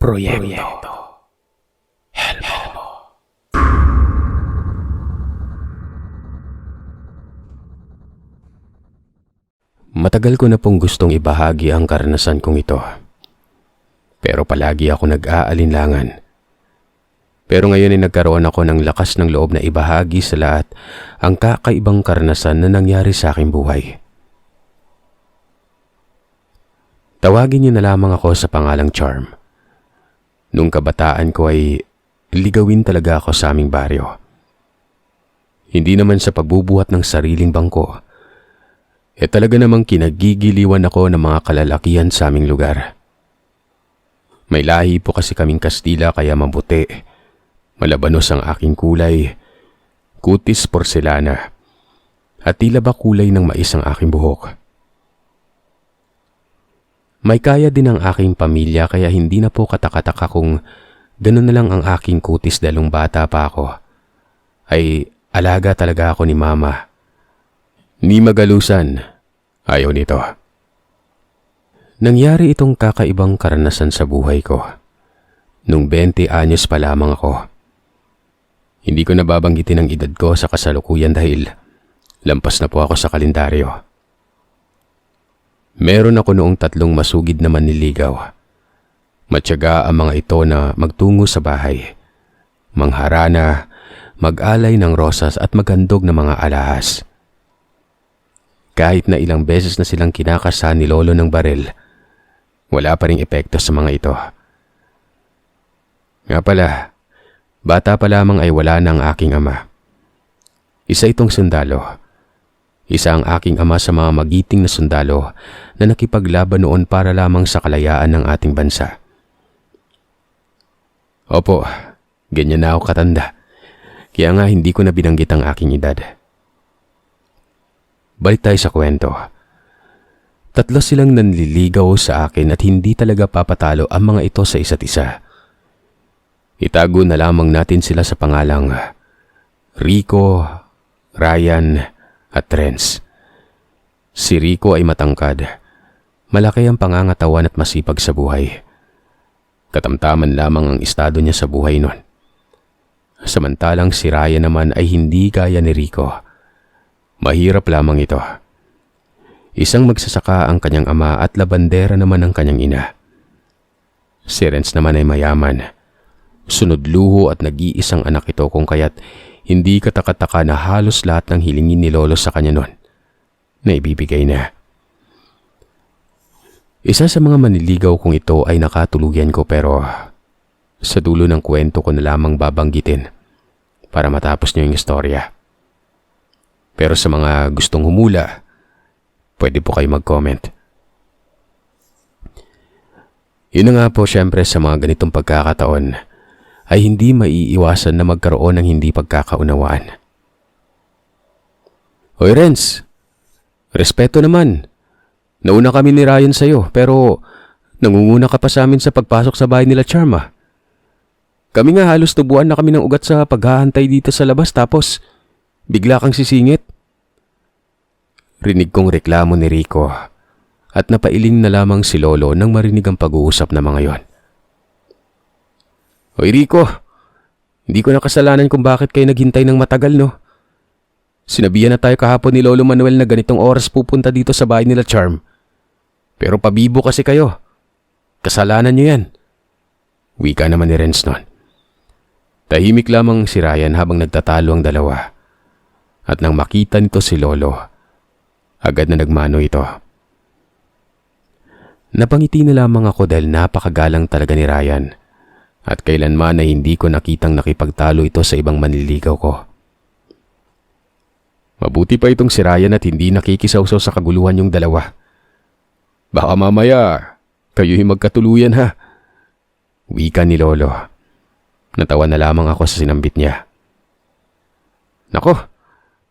Proyekto Helmo. Matagal ko na pong gustong ibahagi ang karanasan kong ito. Pero palagi ako nag-aalinlangan. Pero ngayon ay nagkaroon ako ng lakas ng loob na ibahagi sa lahat ang kakaibang karanasan na nangyari sa aking buhay. Tawagin niyo na lamang ako sa pangalang Charm. Nung kabataan ko ay ligawin talaga ako sa aming baryo. Hindi naman sa pagbubuhat ng sariling bangko. Talaga namang kinagigiliwan ako ng mga kalalakihan sa aming lugar. May lahi po kasi kaming Kastila kaya mabuti. Malabanos ang aking kulay, kutis porselana, at tila ba kulay ng mais ang aking buhok. May kaya din ang aking pamilya kaya hindi na po katakataka kung ganun na lang ang aking kutis dahil bata pa ako. Ay alaga talaga ako ni mama. Ni magalusan, ayaw nito. Nangyari itong kakaibang karanasan sa buhay ko. Nung 20 anyos pa lamang ako. Hindi ko nababanggitin ang edad ko sa kasalukuyan dahil lampas na po ako sa kalendaryo. Meron ako noong 3 masugid na manliligaw. Matyaga ang mga ito na magtungo sa bahay. Mangharana, mag-alay ng rosas at maghandog ng mga alahas. Kahit na ilang beses na silang kinakasa ni lolo ng baril, wala pa ring epekto sa mga ito. Nga pala, bata pa lamang ay wala na ang aking ama. Isa itong sundalo. Isa ang aking ama sa mga magiting na sundalo na nakipaglaban noon para lamang sa kalayaan ng ating bansa. Opo, ganyan na ako katanda. Kaya nga hindi ko na binanggit ang aking edad. Balik tayo sa kwento. 3 silang nanliligaw sa akin at hindi talaga papatalo ang mga ito sa isa't isa. Itago na lamang natin sila sa pangalang Rico, Ryan, at Renz. Si Rico ay matangkad. Malaki ang pangangatawan at masipag sa buhay. Katamtaman lamang ang estado niya sa buhay nun. Samantalang si Ryan naman ay hindi gaya ni Rico. Mahirap lamang ito. Isang magsasaka ang kanyang ama at labandera naman ang kanyang ina. Si Renz naman ay mayaman. Sunod luho at nag-iisang anak ito kung kaya't hindi katakataka na halos lahat ng hilingin ni lolo sa kanya noon na ibibigay na. Isa sa mga manliligaw kong ito ay nakatuluyan ko pero sa dulo ng kwento ko na lamang babanggitin para matapos niyo yung istorya. Pero sa mga gustong humula, pwede po kayo mag-comment. Yun na nga po syempre sa mga ganitong pagkakataon ay hindi maiiwasan na magkaroon ng hindi pagkakaunawaan. Hoy Renz, respeto naman. Nauna kami ni Ryan sa'yo pero nangunguna ka pa sa amin sa pagpasok sa bahay nila Charma. Kami nga halos tubuan na kami ng ugat sa paghahantay dito sa labas tapos bigla kang sisingit. Rinig kong reklamo ni Rico at napailing na lamang si lolo nang marinig ang pag-uusap na mga yon. Hoy Rico, hindi ko nakasalanan kung bakit kayo naghintay ng matagal no. Sinabihan na tayo kahapon ni Lolo Manuel na ganitong oras pupunta dito sa bahay nila Charm. Pero pabibo kasi kayo. Kasalanan nyo yan. Wika naman ni Renz nun. Tahimik lamang si Ryan habang nagtatalo ang dalawa. At nang makita nito si Lolo, agad na nagmano ito. Napangiti na lamang ako dahil napakagalang talaga ni Ryan. At kailanman ay hindi ko nakitang nakipagtalo ito sa ibang manliligaw ko. Mabuti pa itong si Ryan at hindi nakikisawsaw sa kaguluhan yung dalawa. Baka mamaya, kayo'y magkatuluyan ha. Wika ni Lolo. Natawa na lamang ako sa sinambit niya. Nako,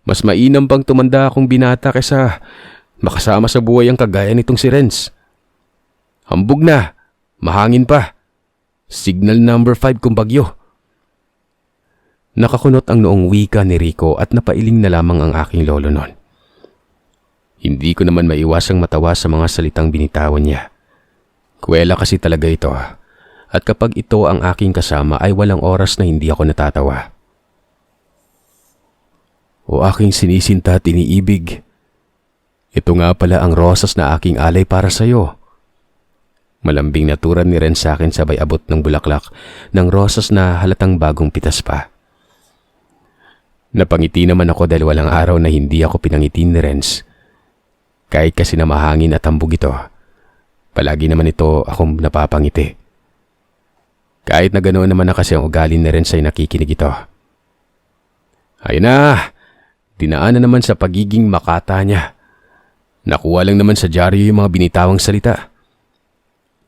mas mainam pang tumanda akong binata kaysa makasama sa buhay ang kagaya nitong si Renz. Hambog na, mahangin pa. Signal number 5 kung bagyo. Nakakunot ang noong wika ni Rico at napailing na lamang ang aking lolo noon. Hindi ko naman maiwasang matawa sa mga salitang binitawan niya. Kuwela kasi talaga ito At kapag ito ang aking kasama ay walang oras na hindi ako natatawa. O aking sinisinta at iniibig, ito nga pala ang rosas na aking alay para sa iyo. Malambing na turan ni Renz sa akin sabay abot ng bulaklak ng rosas na halatang bagong pitas pa. Napangiti naman ako dahil walang araw na hindi ako pinangiti ni Renz. Kahit kasi na mahangin at hambog ito, palagi naman ito akong napapangiti. Kahit na ganoon naman na kasi ang ugali ni Renz ay nakikinig ito. Ayun na, dinaan na naman sa pagiging makata niya. Nakuha lang naman sa dyaryo yung mga binitawang salita.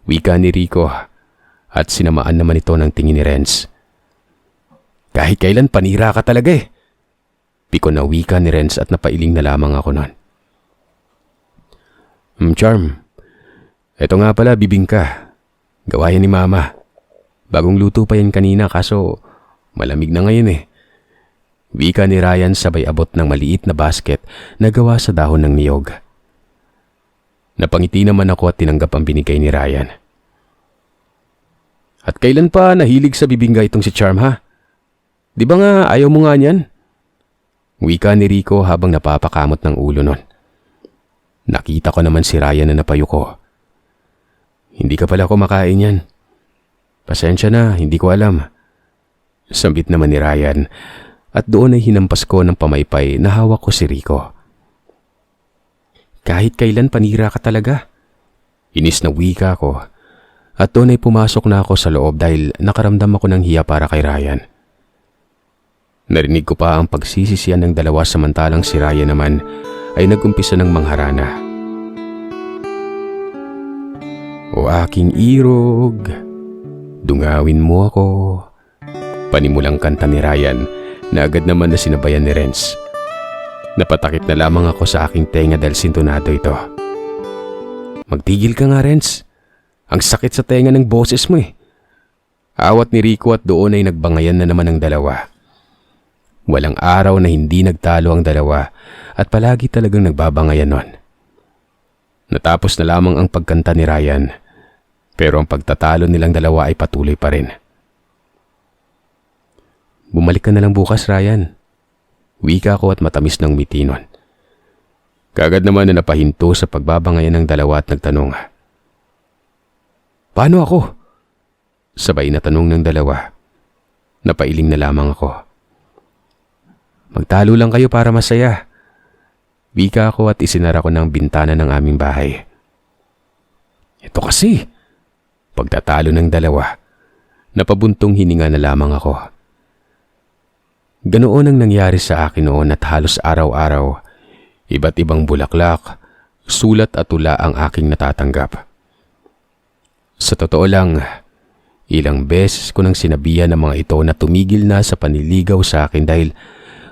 Wika ni Rico at sinamaan naman ito ng tingin ni Renz. Kahit kailan panira ka talaga eh. Piko na wika ni Renz at napailing na lamang ako nun. Charm, eto nga pala bibingka. Gawa yan ni Mama. Bagong luto pa yan kanina kaso malamig na ngayon eh. Wika ni Ryan sabay abot ng maliit na basket na gawa sa dahon ng niyog. Napangiti naman ako at tinanggap ang binigay ni Ryan. At kailan pa nahilig sa bibingka itong si Charm ha? Di ba nga ayaw mo nga niyan? Wika ni Rico habang napapakamot ng ulo nun. Nakita ko naman si Ryan na napayuko. Hindi ka pala kumakain yan. Pasensya na, hindi ko alam. Sambit naman ni Ryan at doon ay hinampas ko ng pamaypay na hawak ko si Rico. Kahit kailan panira ka talaga. Inis na wika ko at doon ay pumasok na ako sa loob dahil nakaramdam ako ng hiya para kay Ryan. Narinig ko pa ang pagsisisiyan ng dalawa samantalang si Ryan naman ay nagumpisa ng mangharana. O aking irog, dungawin mo ako. Panimulang kanta ni Ryan na agad naman na sinabayan ni Renz. Napatakip na lamang ako sa aking tenga dahil sintonado ito. Magtigil ka nga, Renz. Ang sakit sa tenga ng boses mo eh. Awat ni Rico at doon ay nagbangayan na naman ang dalawa. Walang araw na hindi nagtalo ang dalawa at palagi talagang nagbabangayan nun. Natapos na lamang ang pagkanta ni Ryan, pero ang pagtatalo nilang dalawa ay patuloy pa rin. Bumalik ka na lang bukas, Ryan. Wika ko at matamis ng ngiti nun. Kagad naman na napahinto sa pagbabangayan ng dalawa at nagtanong. Paano ako? Sabay na tanong ng dalawa. Napailing na lamang ako. Magtalo lang kayo para masaya. Wika ko at isinara ko ng bintana ng aming bahay. Ito kasi. Pagtatalo ng dalawa, napabuntong hininga na lamang ako. Ganoon ang nangyari sa akin noon at halos araw-araw, iba't ibang bulaklak, sulat at tula ang aking natatanggap. Sa totoo lang, ilang beses ko nang sinabihan ng mga ito na tumigil na sa panliligaw sa akin dahil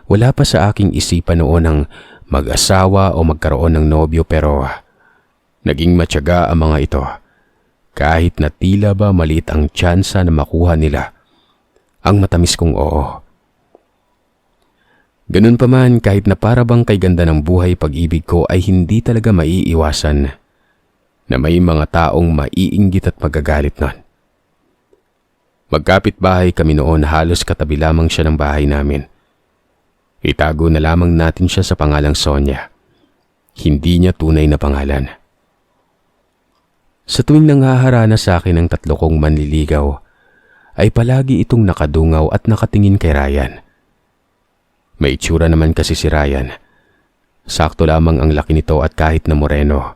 wala pa sa aking isipan noon ang mag-asawa o magkaroon ng nobyo pero naging matyaga ang mga ito. Kahit na tila ba maliit ang tsansa na makuha nila ang matamis kong oo. Ganun pa man kahit na para bang kay ganda ng buhay pag-ibig ko ay hindi talaga maiiwasan na may mga taong maiinggit at magagalit nun. Magkapit-bahay kami noon, halos katabi lamang siya ng bahay namin. Itago na lamang natin siya sa pangalang Sonia. Hindi niya tunay na pangalan. Sa tuwing nanghaharana sa akin ang tatlo kong manliligaw, ay palagi itong nakadungaw at nakatingin kay Ryan. May itsura naman kasi si Ryan. Sakto lamang ang laki nito at kahit na moreno,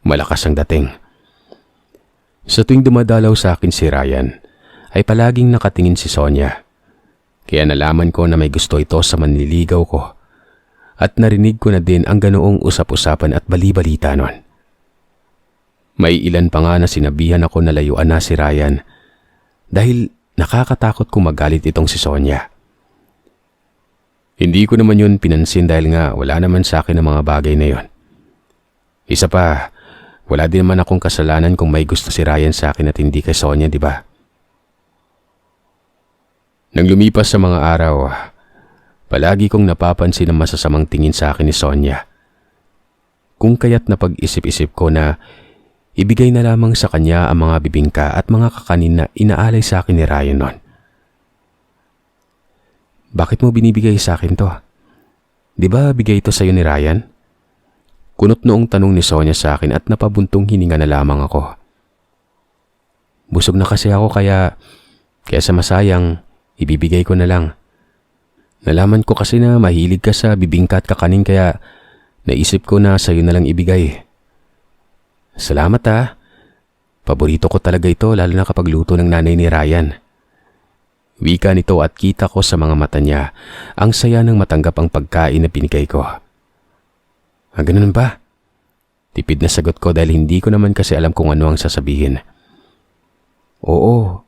malakas ang dating. Sa tuwing dumadalaw sa akin si Ryan, ay palaging nakatingin si Sonia. Kaya nalaman ko na may gusto ito sa manliligaw ko. At narinig ko na din ang ganoong usap-usapan at bali-balita nun. May ilan pa nga na sinabihan ako na layuan na si Ryan dahil nakakatakot kung magalit itong si Sonia. Hindi ko naman yun pinansin dahil nga wala naman sa akin ang mga bagay na yun. Isa pa, wala din naman akong kasalanan kung may gusto si Ryan sa akin at hindi kay Sonia, di ba? Nang lumipas sa mga araw, palagi kong napapansin ang masasamang tingin sa akin ni Sonia. Kung kaya't napag-isip-isip ko na ibigay na lamang sa kanya ang mga bibingka at mga kakanin na inaalay sa akin ni Ryan noon. Bakit mo binibigay sa akin to? Di ba bigay ito sa'yo ni Ryan? Kunot noong tanong ni Sonia sa akin at napabuntong hininga na lamang ako. Busog na kasi ako kaya sa masayang ibibigay ko na lang. Nalaman ko kasi na mahilig ka sa bibingka at kakanin kaya naisip ko na sa'yo na lang ibigay. Salamat ha. Paborito ko talaga ito lalo na kapag luto ng nanay ni Ryan. Wika nito at kita ko sa mga mata niya ang saya ng matanggap ang pagkain na binigay ko. Ganun ba? Tipid na sagot ko dahil hindi ko naman kasi alam kung ano ang sasabihin. Oo,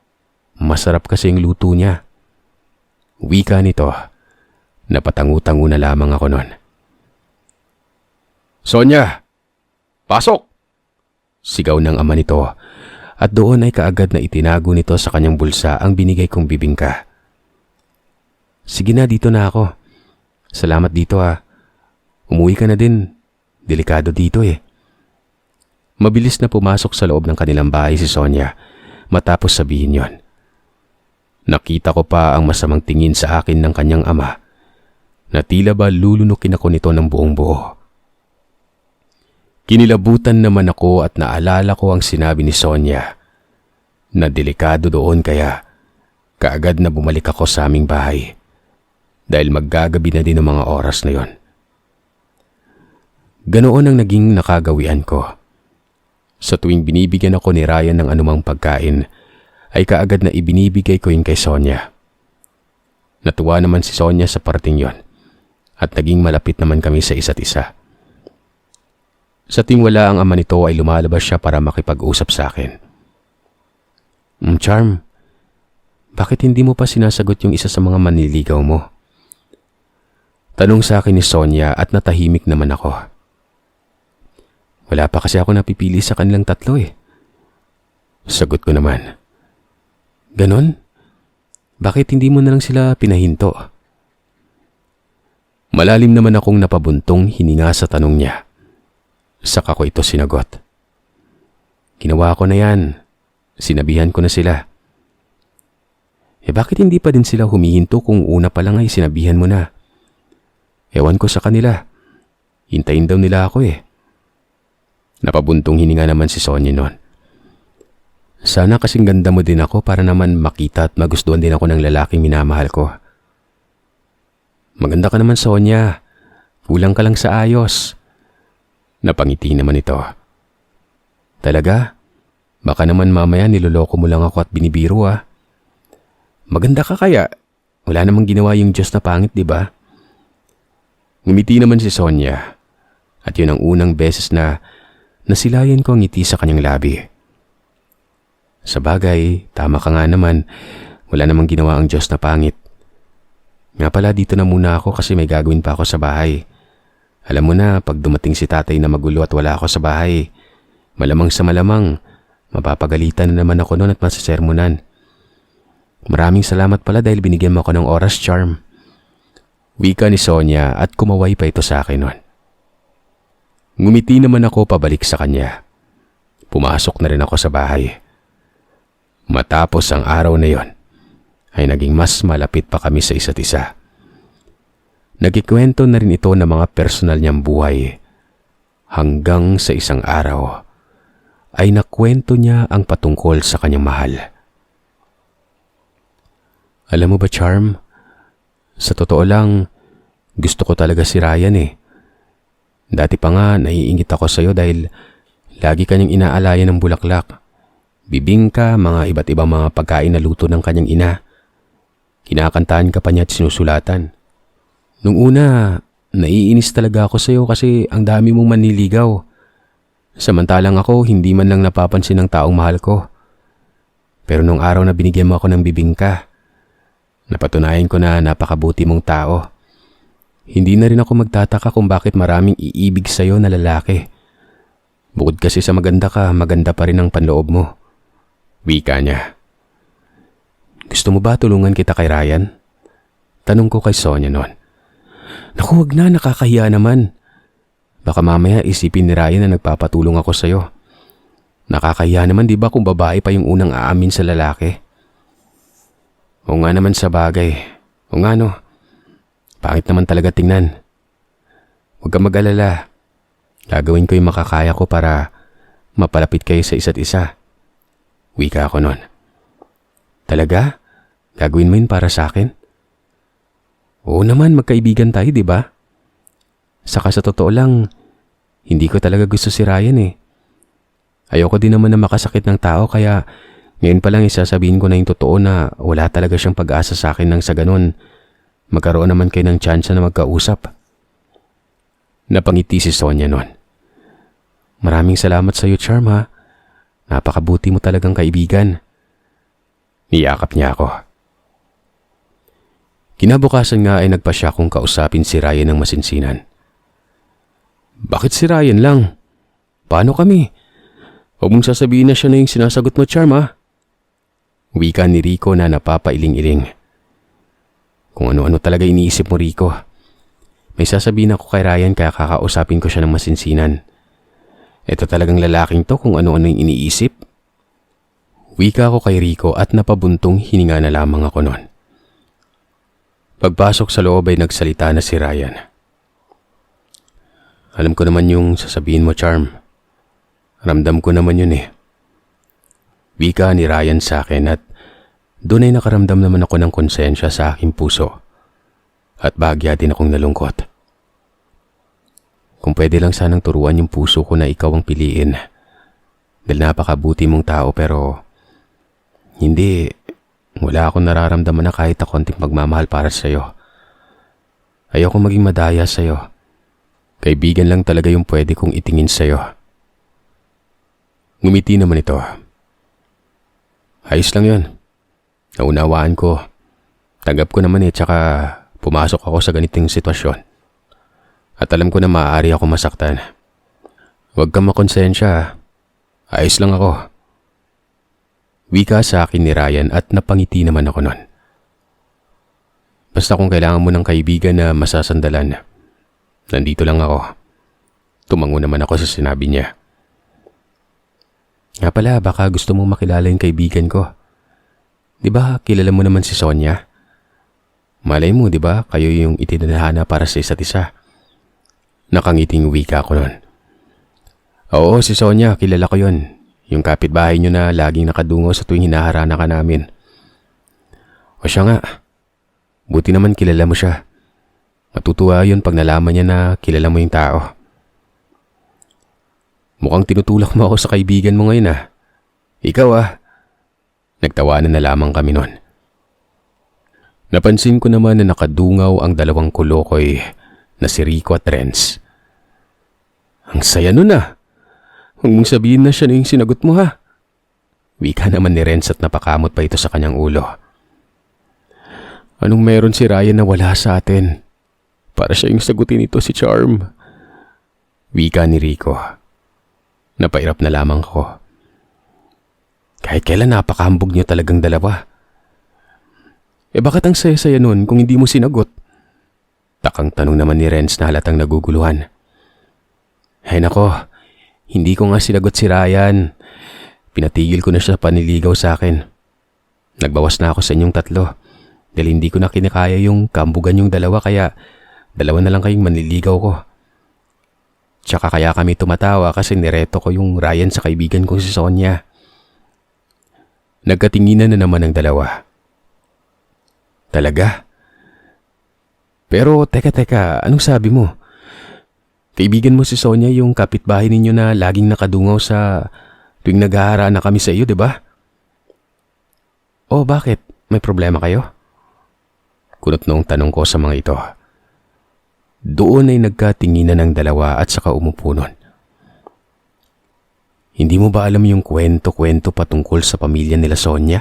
masarap kasi yung luto niya. Wika nito. Napatangu-tangu na lamang ako nun. Sonia! Pasok! Sigaw ng ama nito at doon ay kaagad na itinago nito sa kanyang bulsa ang binigay kong bibingka. Sige na, dito na ako. Salamat dito ha. Umuwi ka na din. Delikado dito eh. Mabilis na pumasok sa loob ng kanilang bahay si Sonia matapos sabihin yon. Nakita ko pa ang masamang tingin sa akin ng kanyang ama na tila ba lulunukin ako nito ng buong buo. Kinilabutan naman ako at naalala ko ang sinabi ni Sonia na delikado doon kaya kaagad na bumalik ako sa aming bahay dahil maggagabi na din ang mga oras na yon. Ganoon ang naging nakagawian ko. Sa tuwing binibigyan ako ni Ryan ng anumang pagkain ay kaagad na ibinibigay ko yun kay Sonia. Natuwa naman si Sonia sa parting yon at naging malapit naman kami sa isa't isa. Sa tuwing wala ang ama nito ay lumalabas siya para makipag-usap sa akin. Charm, bakit hindi mo pa sinasagot yung isa sa mga manliligaw mo? Tanong sa akin ni Sonia at natahimik naman ako. Wala pa kasi ako napipili sa kanilang tatlo eh. Sagot ko naman. Ganon? Bakit hindi mo na lang sila pinahinto? Malalim naman akong napabuntong hininga sa tanong niya. Saka ko ito sinagot. Ginawa ko na yan. Sinabihan ko na sila. Bakit hindi pa din sila humihinto kung una pa lang ay sinabihan mo na? Ewan ko sa kanila. Hintayin daw nila ako eh. Napabuntong hininga naman si Sonia noon. Sana kasing ganda mo din ako para naman makita at magustuhan din ako ng lalaking minamahal ko. Maganda ka naman, Sonia. Kulang ka lang sa ayos. Napangiti naman ito. Talaga? Baka naman mamaya niloloko mo lang ako at binibiro ah. Maganda ka kaya? Wala namang ginawa yung Diyos na pangit, di ba? Ngumiti naman si Sonia. At yun ang unang beses na nasilayan ko ang ngiti sa kanyang labi. Sa bagay, tama ka nga naman. Wala namang ginawa ang Diyos na pangit. Nga pala, dito na muna ako kasi may gagawin pa ako sa bahay. Alam mo na, pag dumating si tatay na magulo at wala ako sa bahay, malamang sa malamang, mapapagalitan na naman ako noon at masasermonan. Maraming salamat pala dahil binigyan mo ako ng oras, Charm. Wika ni Sonia at kumaway pa ito sa akin noon. Ngumiti naman ako pabalik sa kanya. Pumasok na rin ako sa bahay. Matapos ang araw na yon, ay naging mas malapit pa kami sa isa't isa. Nagkikwento na rin ito ng mga personal niyang buhay. Hanggang sa isang araw, ay nakwento niya ang patungkol sa kanyang mahal. Alam mo ba, Charm? Sa totoo lang, gusto ko talaga si Ryan eh. Dati pa nga naiingit ako sa iyo dahil lagi kanyang inaalayan ng bulaklak. Bibingka, mga iba't ibang mga pagkain na luto ng kanyang ina. Kinakantahan ka pa niya at sinusulatan. Nung una, naiinis talaga ako sa iyo kasi ang dami mong manliligaw. Samantalang ako, hindi man lang napapansin ng taong mahal ko. Pero nung araw na binigyan mo ako ng bibingka, napatunayan ko na napakabuti mong tao. Hindi na rin ako magtataka kung bakit maraming iibig sa iyo na lalaki. Bukod kasi sa maganda ka, maganda pa rin ang panloob mo. Wika niya. Gusto mo ba tulungan kita kay Ryan? Tanong ko kay Sonia noon. Naku, wag na, nakakahiya naman. Baka mamaya isipin ni Ryan na nagpapatulong ako sa iyo. Nakakahiya naman, di ba, kung babae pa yung unang aamin sa lalaki? O nga naman sa bagay. O nga no, pangit naman talaga tingnan. Huwag kang mag-alala. Gagawin ko yung makakaya ko para mapalapit kayo sa isa't isa. Wika ako nun. Talaga? Gagawin mo yun para sa akin? Oo naman, magkaibigan tayo, di ba? Saka sa totoo lang, hindi ko talaga gusto si Ryan eh. Ayoko din naman na makasakit ng tao kaya ngayon pa lang isasabihin ko na yung totoo na wala talaga siyang pag-asa sa akin nang sa ganun. Magkaroon naman kayo ng tsansa na magkausap. Napangiti si Sonia nun. Maraming salamat sa iyo, Charm ha. Napakabuti mo talagang kaibigan. Niyakap niya ako. Kinabukasan nga ay nagpa siya kung kausapin si Ryan ng masinsinan. Bakit si Ryan lang? Paano kami? Huwag mong sasabihin na siya na yung sinasagot mo, Charm ha. Wika ni Rico na napapailing-iling. Kung ano-ano talaga iniisip mo, Rico. May sasabihin ako kay Ryan kaya kakausapin ko siya ng masinsinan. Ito talagang lalaking to kung ano-ano yung iniisip. Wika ko kay Rico at napabuntong hininga na lamang ako nun. Pagpasok sa loob ay nagsalita na si Ryan. Alam ko naman yung sasabihin mo, Charm. Ramdam ko naman yun eh. Wika ni Ryan sa akin at doon ay nakaramdam naman ako ng konsensya sa aking puso. At bahagya din akong nalungkot. Kung pwede lang sanang turuan yung puso ko na ikaw ang piliin. Dahil napakabuti mong tao pero hindi, wala akong nararamdaman na kahit na konting pagmamahal para sa'yo. Ayoko maging madaya sa'yo. Kaibigan lang talaga yung pwede kong itingin sa'yo. Ngumiti naman ito. Ayos lang yun. Naunawaan ko. Tanggap ko naman tsaka pumasok ako sa ganitong sitwasyon. At alam ko na maaari ako masaktan. Huwag kang makonsensya. Ayos lang ako. Wika sa akin ni Ryan at napangiti naman ako nun. Basta kung kailangan mo ng kaibigan na masasandalan, nandito lang ako. Tumango naman ako sa sinabi niya. Nga pala, baka gusto mong makilala yung kaibigan ko. Di ba kilala mo naman si Sonia? Malay mo, di ba, kayo yung itinadhana para sa isa't isa. Nakangiting wika ko nun. Oo, si Sonia, kilala ko yun. Yung kapitbahay nyo na laging nakadungo sa tuwing hinaharana ka namin. O siya nga, buti naman kilala mo siya. Matutuwa yun pag nalaman niya na kilala mo yung tao. Mukhang tinutulak mo ako sa kaibigan mo ngayon ah. Ikaw ah. Nagtawanan na lamang kami nun. Napansin ko naman na nakadungaw ang dalawang kulukoy na si Rico at Renz. Ang saya nun ah. Huwag mong sabihin na siya na yung sinagot mo ha. Wika naman ni Renz at napakamot pa ito sa kanyang ulo. Anong meron si Ryan na wala sa atin? Para siya yung sagutin ito si Charm. Wika ni Rico. Napairap na lamang ko. Kahit kailan napakahambog niyo talagang dalawa. Bakit ang saya-saya nun kung hindi mo sinagot? Takang tanong naman ni Renz na halatang naguguluhan. Ay nako, hindi ko nga sinagot si Ryan. Pinatigil ko na siya sa paniligaw sa akin. Nagbawas na ako sa inyong tatlo. Dahil hindi ko na kinakaya yung kambugan yung dalawa kaya dalawa na lang kayong manliligaw ko. Tsaka kaya kami tumatawa kasi nireto ko yung Ryan sa kaibigan kong si Sonia. Nagkatinginan na naman ang dalawa. Talaga? Pero teka, anong sabi mo? Kaibigan mo si Sonia yung kapitbahay ninyo na laging nakadungaw sa tuwing naghahara na kami sa iyo, di ba? Oh, bakit? May problema kayo? Kunot noong tanong ko sa mga ito. Doon ay nagkatinginan ng dalawa at saka umupo nun. Hindi mo ba alam yung kwento-kwento patungkol sa pamilya nila Sonia?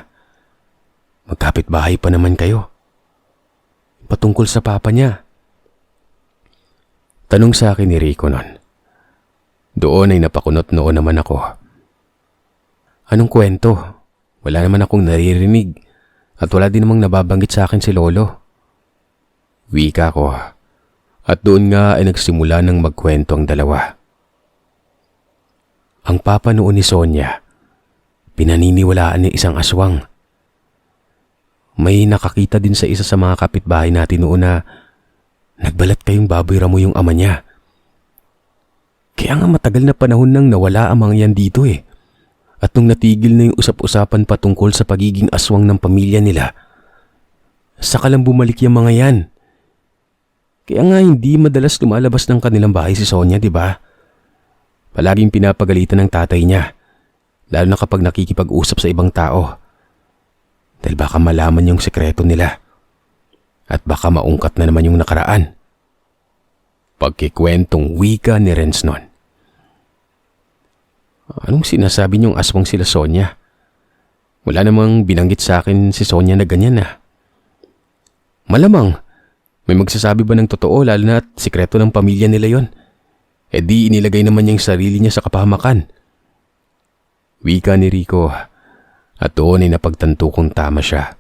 Magkapit-bahay pa naman kayo. Patungkol sa papa niya. Tanong sa akin ni Rico nun. Doon ay napakunot noon naman ako. Anong kwento? Wala naman akong naririnig at wala din namang nababanggit sa akin si Lolo. Wika ko. At doon nga ay nagsimula ng magkwento ang dalawa. Ang papa noon ni Sonia, pinaniniwalaan ni isang aswang. May nakakita din sa isa sa mga kapitbahay natin noon na nagbalat kayong baboy ramo yung ama niya. Kaya nga matagal na panahon nang nawala ang mga yan dito eh. At nung natigil na yung usap-usapan patungkol sa pagiging aswang ng pamilya nila, saka lang bumalik yung mga yan. Kaya nga hindi madalas lumalabas ng kanilang bahay si Sonia, di ba? Palaging pinapagalitan ng tatay niya, lalo na kapag nakikipag-usap sa ibang tao. Dahil baka malaman yung sekreto nila. At baka maungkat na naman yung nakaraan. Pagkikwentong wika ni Renz nun. Anong sinasabi niyong aswang sila Sonia? Wala namang binanggit sa akin si Sonia na ganyan ah. Malamang, may magsasabi ba ng totoo lalo na sikreto ng pamilya nila yon? E di inilagay naman niya yung sarili niya sa kapahamakan. Wika ni Rico at doon ay napagtanto kong tama siya.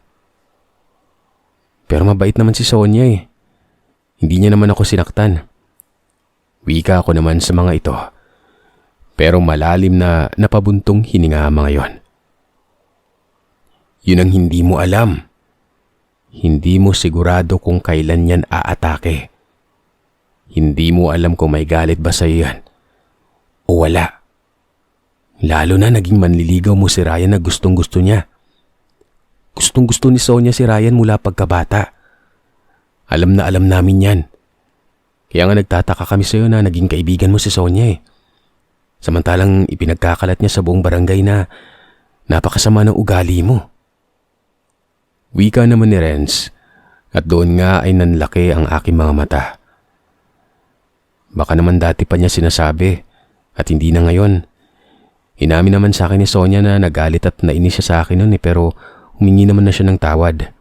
Pero mabait naman si Sonia eh. Hindi niya naman ako sinaktan. Wika ako naman sa mga ito. Pero malalim na napabuntong hininga ang mga yon. Yun ang hindi mo alam. Hindi mo sigurado kung kailan yan aatake. Hindi mo alam kung may galit ba sa'yo yan o wala. Lalo na naging manliligaw mo si Ryan na gustong-gusto niya. Gustong-gusto ni Sonia si Ryan mula pagkabata. Alam na alam namin yan. Kaya nga nagtataka kami sa'yo na naging kaibigan mo si Sonia eh. Samantalang ipinagkakalat niya sa buong barangay na napakasama ng ugali mo. Wika naman ni Renz at doon nga ay nanlaki ang aking mga mata. Baka naman dati pa niya sinasabi at hindi na ngayon. Inamin naman sa akin ni Sonia na nagalit at nainis siya sa akin noon eh, pero humingi naman na siya ng tawad.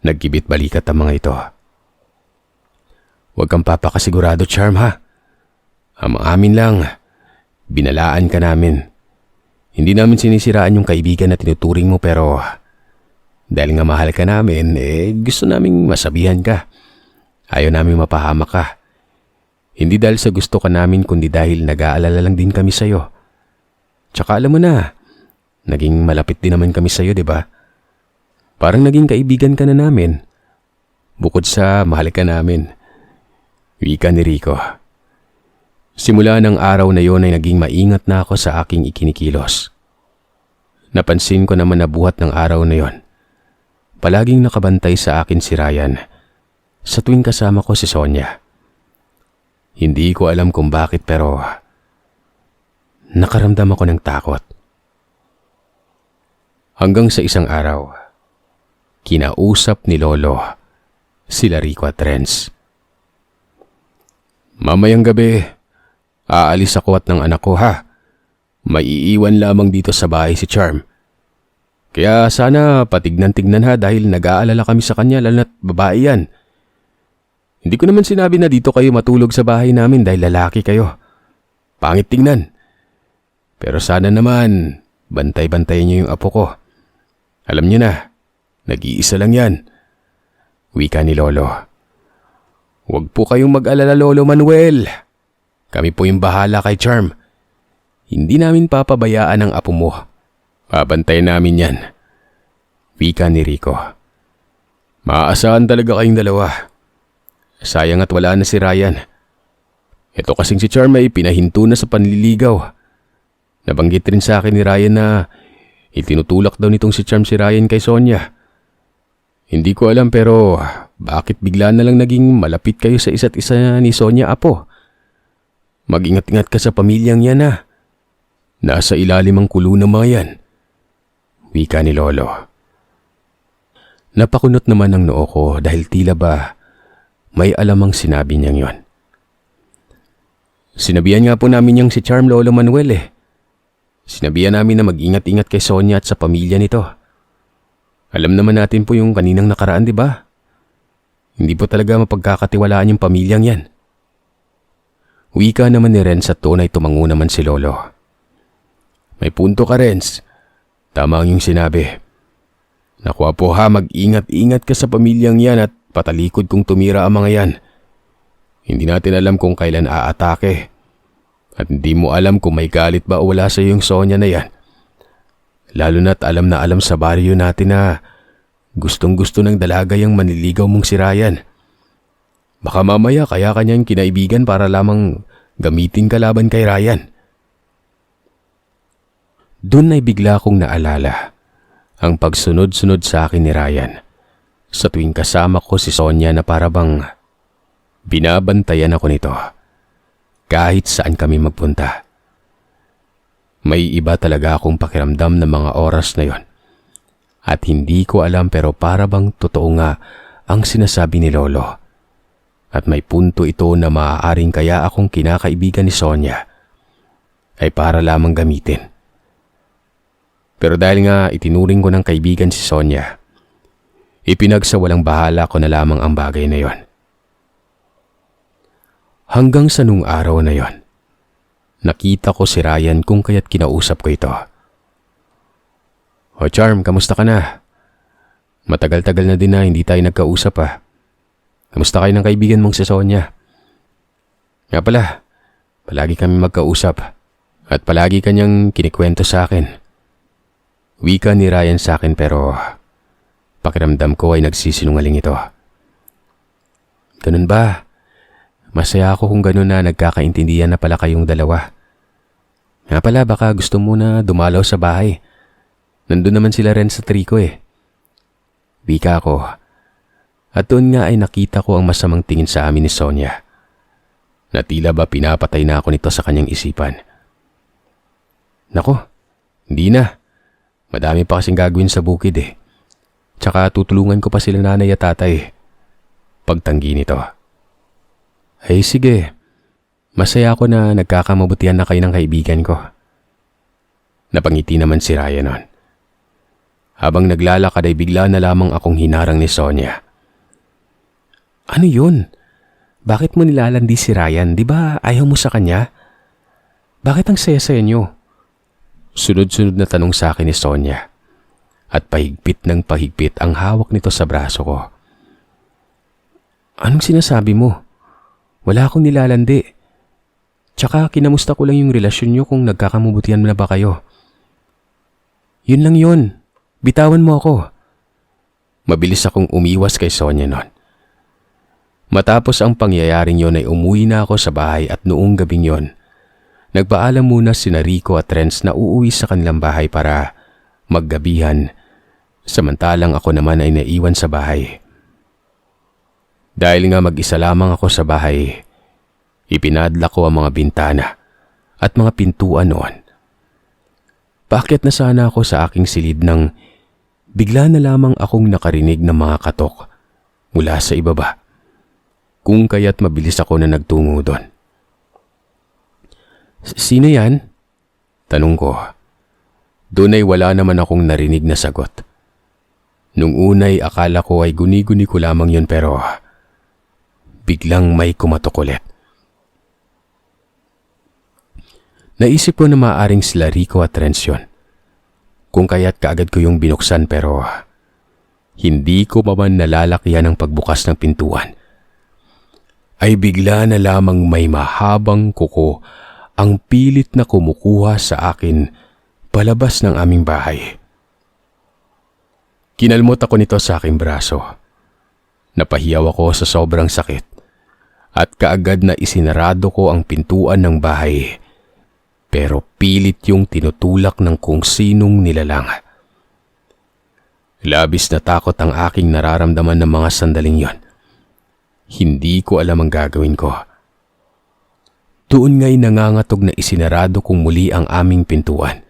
Nagkibit balikat ang mga ito. Huwag kang papakasigurado, Charm ha. Ang amin lang, binalaan ka namin. Hindi namin sinisiraan yung kaibigan na tinuturing mo pero dahil nga mahal ka namin, gusto naming masabihan ka. Ayaw namin mapahamak ka. Hindi dahil sa gusto ka namin kundi dahil nag-aalala lang din kami sa'yo. Tsaka alam mo na, naging malapit din naman kami sa'yo, di ba? Parang naging kaibigan ka na namin. Bukod sa mahal ka namin. Wika ni Rico. Simula ng araw na yon ay naging maingat na ako sa aking ikinikilos. Napansin ko naman na buhat ng araw na yon. Palaging nakabantay sa akin si Ryan sa tuwing kasama ko si Sonia. Hindi ko alam kung bakit pero nakaramdam ako ng takot. Hanggang sa isang araw, kinausap ni Lolo sila Rico at Renz. Mamayang gabi, aalis ako at ng anak ko ha. Maiiwan lamang dito sa bahay si Charm. Kaya sana patignan-tignan ha dahil nag-aalala kami sa kanya lalo na't babae yan. Hindi ko naman sinabi na dito kayo matulog sa bahay namin dahil lalaki kayo. Pangit tingnan. Pero sana naman, bantay-bantayin niyo yung apo ko. Alam niyo na, nag-iisa lang yan. Wika ni Lolo. Huwag po kayong mag-alala Lolo Manuel. Kami po yung bahala kay Charm. Hindi namin papabayaan ang apo mo. Pabantayan namin yan. Wika ni Rico. Maaasahan talaga kayong dalawa. Sayang at wala na si Ryan. Ito kasing si Charm ay pinahinto na sa panliligaw. Nabanggit rin sa akin ni Ryan na itinutulak daw nitong si Charm si Ryan kay Sonia. Hindi ko alam pero bakit bigla na lang naging malapit kayo sa isa't isa ni Sonia apo? Mag-ingat-ingat ka sa pamilyang yan ha. Nasa ilalim ang kulo ng mga yan. Wika ni Lolo. Napakunot naman ang noo ko dahil tila ba may alamang sinabi niyang yon. Sinabihan nga po namin niyang si Charm Lolo Manuel eh. Sinabihan namin na mag-ingat-ingat kay Sonia at sa pamilya nito. Alam naman natin po yung kaninang nakaraan, di ba? Hindi po talaga mapagkakatiwalaan yung pamilyang yan. Wika naman ni Renz at tunay tumango naman si Lolo. May punto ka, Renz. Tama ang yung sinabi. Nakuha po ha, mag-ingat-ingat ka sa pamilyang yan at patalikod kung tumira ang mga yan. Hindi natin alam kung kailan aatake. At hindi mo alam kung may galit ba o wala sa yung Sonia na yan. Lalo na't alam na alam sa baryo natin na gustong-gusto ng dalaga yung manliligaw mong si Ryan. Baka mamaya kaya kanyang kinaibigan para lamang gamitin ka laban kay Ryan. Doon ay bigla kong naalala ang pagsunod-sunod sa akin ni Ryan sa tuwing kasama ko si Sonia na para bang binabantayan ako nito kahit saan kami magpunta. May iba talaga akong pakiramdam ng mga oras na yon. At hindi ko alam pero para bang totoo nga ang sinasabi ni Lolo. At may punto ito na maaaring kaya akong kinakaibigan ni Sonia ay para lamang gamitin. Pero dahil nga itinuring ko ng kaibigan si Sonia, ipinagsawalang bahala ko na lamang ang bagay na yon. Hanggang sa nung araw na yon, nakita ko si Ryan kung kaya't kinausap ko ito. "O Charm, kamusta ka na? Matagal-tagal na din na hindi tayo nagkausap ah. Kamusta kayo ng kaibigan mong si Sonia? Nga pala, palagi kami magkausap at palagi kanyang kinikwento sa akin." Wika ni Ryan sa akin pero pakiramdam ko ay nagsisinungaling ito. "Ganun ba? Masaya ako kung ganun na nagkakaintindihan na pala kayong dalawa. Nga pala baka gusto mo na dumalaw sa bahay. Nandun naman sila rin sa triko eh." Wika ko. At doon nga ay nakita ko ang masamang tingin sa amin ni Sonia. Na tila ba pinapatay na ako nito sa kanyang isipan. Nako, hindi na. Madami pa kasing gagawin sa bukid eh. Tsaka tutulungan ko pa sila nanay at tatay. Pagtanggi nito. Ay sige, masaya ako na nagkakamabutihan na kayo ng kaibigan ko. Napangiti naman si Ryan nun. Habang naglalakad ay bigla na lamang akong hinarang ni Sonia. "Ano yun? Bakit mo nilalandi si Ryan? Di ba ayaw mo sa kanya? Bakit ang saya-saya niyo?" Sunod-sunod na tanong sa akin ni Sonia. At pahigpit ng pahigpit ang hawak nito sa braso ko. "Anong sinasabi mo? Wala akong nilalandi. Tsaka kinamusta ko lang yung relasyon niyo kung nagkakamubutihan na ba kayo. Yun lang yun. Bitawan mo ako." Mabilis akong umiwas kay Sonia nun. Matapos ang pangyayaring yon ay umuwi na ako sa bahay at noong gabing yon, nagpaalam muna sina Rico at Renz na uuwi sa kanilang bahay para maggabihan, samantalang ako naman ay naiwan sa bahay. Dahil nga mag-isa lamang ako sa bahay, ipinadla ko ang mga bintana at mga pintuan noon. Paakyat na sana ako sa aking silid nang bigla na lamang akong nakarinig ng mga katok mula sa ibaba, kung kaya't mabilis ako na nagtungo doon. "Sino yan?" tanong ko. Doon ay wala naman akong narinig na sagot. Nung unay akala ko ay guni-guni ko lamang yun pero biglang may kumatok ulit. Naisip ko na maaaring sila Rico at Renz yun. Kung kaya't kaagad ko yung binuksan pero hindi ko pa man nalalakihan ang pagbukas ng pintuan. Ay bigla na lamang may mahabang kuko ang pilit na kumukuha sa akin palabas ng aming bahay. Kinalmot ako nito sa aking braso. Napahiyaw ako sa sobrang sakit at kaagad na isinarado ko ang pintuan ng bahay pero pilit yung tinutulak ng kung sinong nilalang. Labis na takot ang aking nararamdaman ng mga sandaling yon. Hindi ko alam ang gagawin ko. Doon nga'y nangangatog na isinarado kong muli ang aming pintuan.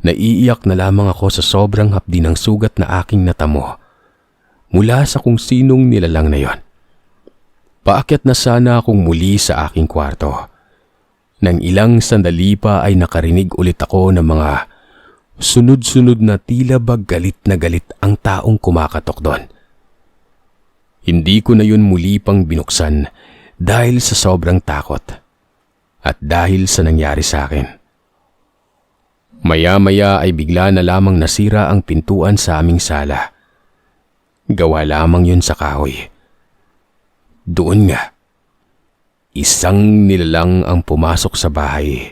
Naiiyak na lamang ako sa sobrang hapdi ng sugat na aking natamo mula sa kung sinong nilalang na yon. Paakyat na sana akong muli sa aking kwarto. Nang ilang sandali pa ay nakarinig ulit ako ng mga sunod-sunod na tila ba galit na galit ang taong kumakatok doon. Hindi ko na yun muli pang binuksan dahil sa sobrang takot at dahil sa nangyari sa akin. Maya-maya ay bigla na lamang nasira ang pintuan sa aming sala. Gawa lamang yun sa kahoy. Doon nga, isang nilalang ang pumasok sa bahay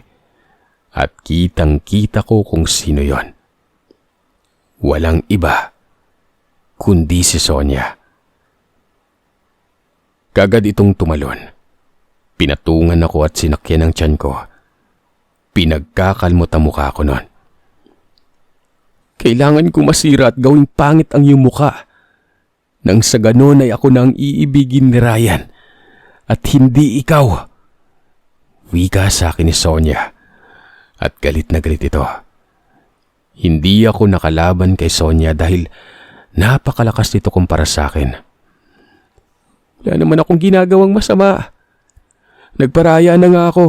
at kitang-kita ko kung sino yon. Walang iba kundi si Sonia. Kagad itong tumalon. Pinatungan ako at sinakyan ang tiyan ko. Pinagkakalmot ang mukha ko noon. Kailangan kong masira at gawing pangit ang iyong mukha. Nang sa ganon ay ako nang iibigin ni Ryan at hindi ikaw. Wika sa akin ni Sonia at galit na galit ito. Hindi ako nakalaban kay Sonia dahil napakalakas nito kumpara sa akin. Wala naman akong ginagawang masama. Nagparaya na nga ako.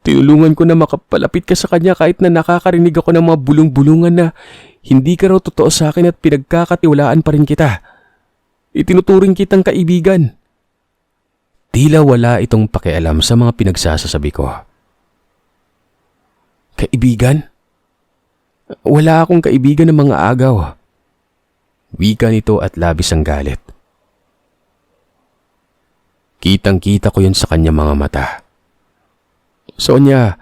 Tinulungan ko na makapalapit ka sa kanya kahit na nakakarinig ako ng mga bulong-bulungan na hindi ka raw totoo sa akin at pinagkakatiwalaan pa rin kita. Itinuturing kitang kaibigan. Tila wala itong pakialam sa mga pinagsasasabi ko. Kaibigan? Wala akong kaibigan ng mga agaw. Wika nito at labis ang galit. Kitang-kita ko yun sa kanya mga mata. Sonia,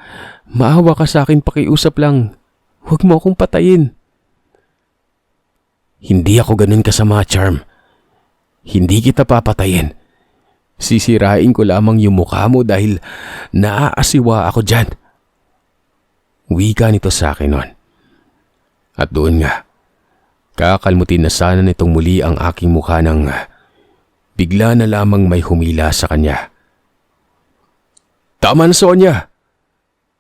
maawa ka sa akin, pakiusap lang. Huwag mo akong patayin. Hindi ako ganun kasama, Charm. Hindi kita papatayin. Sisirain ko lamang yung mukha mo dahil naaasiwa ako dyan. Wika nito sa akin nun. At doon nga, kakalmutin na sana nitong muli ang aking mukha nang bigla na lamang may humila sa kanya. Tama na, Sonia.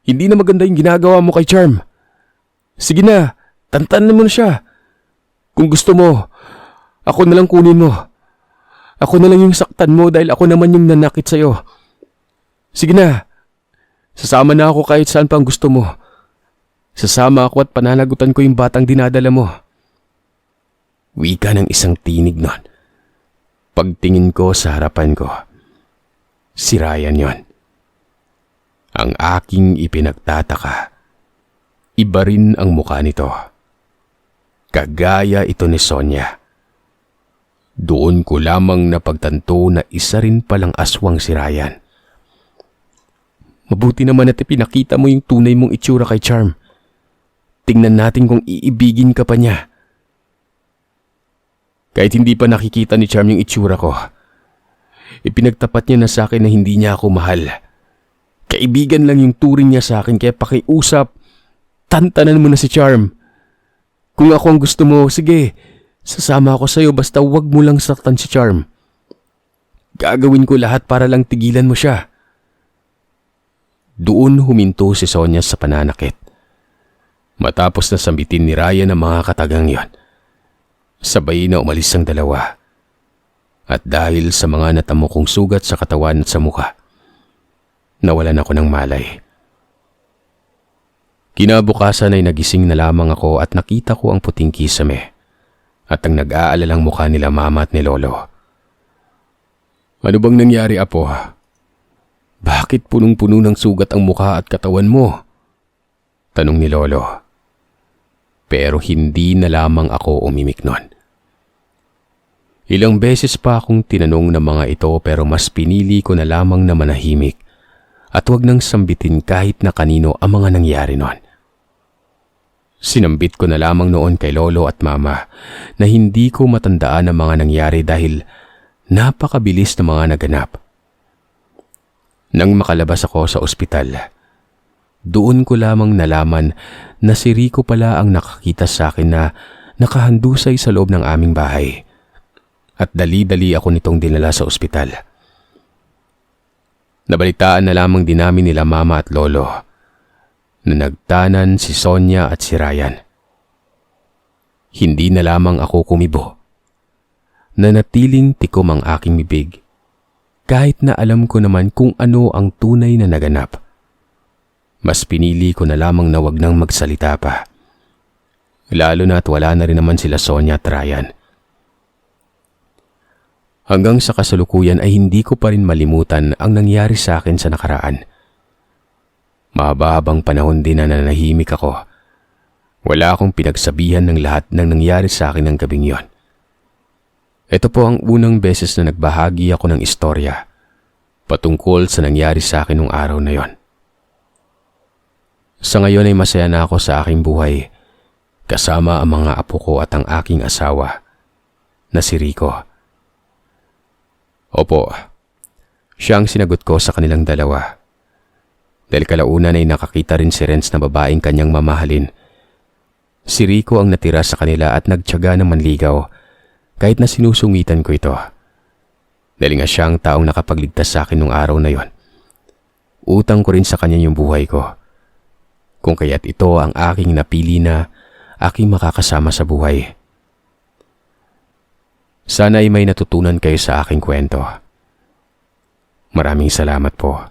Hindi na maganda yung ginagawa mo kay Charm. Sige na, tantanan mo na siya. Kung gusto mo, ako na lang kunin mo. Ako na lang yung saktan mo dahil ako naman yung nanakit sa'yo. Sige na, sasama na ako kahit saan pang gusto mo. Sasama ako at pananagutan ko yung batang dinadala mo. Wika ng isang tinig nun. Pagtingin ko sa harapan ko, si Ryan yon. Ang aking ipinagtataka, iba rin ang mukha nito. Kagaya ito ni Sonia. Doon ko lamang napagtanto na isa rin palang aswang si Ryan. Mabuti naman at ipinakita mo yung tunay mong itsura kay Charm. Tingnan natin kung iibigin ka pa niya. Kahit hindi pa nakikita ni Charm yung itsura ko, ipinagtapat niya na sa akin na hindi niya ako mahal. Kaibigan lang yung turing niya sa akin kaya pakiusap, tantanan mo na si Charm. Kung ako ang gusto mo, sige, sasama ako sa'yo basta wag mo lang saktan si Charm. Gagawin ko lahat para lang tigilan mo siya. Doon huminto si Sonia sa pananakit. Matapos na sambitin ni Ryan ang mga katagang yon, sabay na umalis ang dalawa. At dahil sa mga natamo kong sugat sa katawan at sa mukha, nawalan ako ng malay. Kinabukasan ay nagising na lamang ako at nakita ko ang puting kisame at ang nag-aalalang mukha nila mama at ni Lolo. Ano bang nangyari, Apo? Bakit punong-puno ng sugat ang mukha at katawan mo? Tanong ni Lolo. Pero hindi na lamang ako umimik nun. Ilang beses pa akong tinanong ng mga ito pero mas pinili ko na lamang na manahimik at huwag nang sambitin kahit na kanino ang mga nangyari nun. Sinambit ko na lamang noon kay Lolo at Mama na hindi ko matandaan ang mga nangyari dahil napakabilis na mga naganap. Nang makalabas ako sa ospital, doon ko lamang nalaman na si Rico pala ang nakakita sa akin na nakahandusay sa loob ng aming bahay at dali-dali ako nitong dinala sa ospital. Nabalitaan na lamang din namin nila Mama at Lolo na nagtanan si Sonia at si Ryan. Hindi na lamang ako kumibo. Nanatiling tikom ang aking bibig kahit na alam ko naman kung ano ang tunay na naganap. Mas pinili ko na lamang na wag nang magsalita pa. Lalo na at wala na rin naman sila Sonia at Ryan. Hanggang sa kasalukuyan ay hindi ko pa rin malimutan ang nangyari sa akin sa nakaraan. Mahabang panahon din na nanahimik ako. Wala akong pinagsabihan ng lahat ng nangyari sa akin ng gabing yon. Ito po ang unang beses na nagbahagi ako ng istorya patungkol sa nangyari sa akin nung araw na yon. Sa ngayon ay masaya na ako sa aking buhay, kasama ang mga apo ko at ang aking asawa, na si Rico. Opo, siya ang sinagot ko sa kanilang dalawa. Dahil kalaunan ay nakakita rin si Renz na babaeng kanyang mamahalin. Si Rico ang natira sa kanila at nagtiyaga ng manligaw kahit na sinusungitan ko ito. Dahil nga siya ang taong nakapagligtas sa akin nung araw na yon. Utang ko rin sa kanya yung buhay ko. Kung kaya't ito ang aking napili na aking makakasama sa buhay. Sana ay may natutunan kayo sa aking kwento. Maraming salamat po.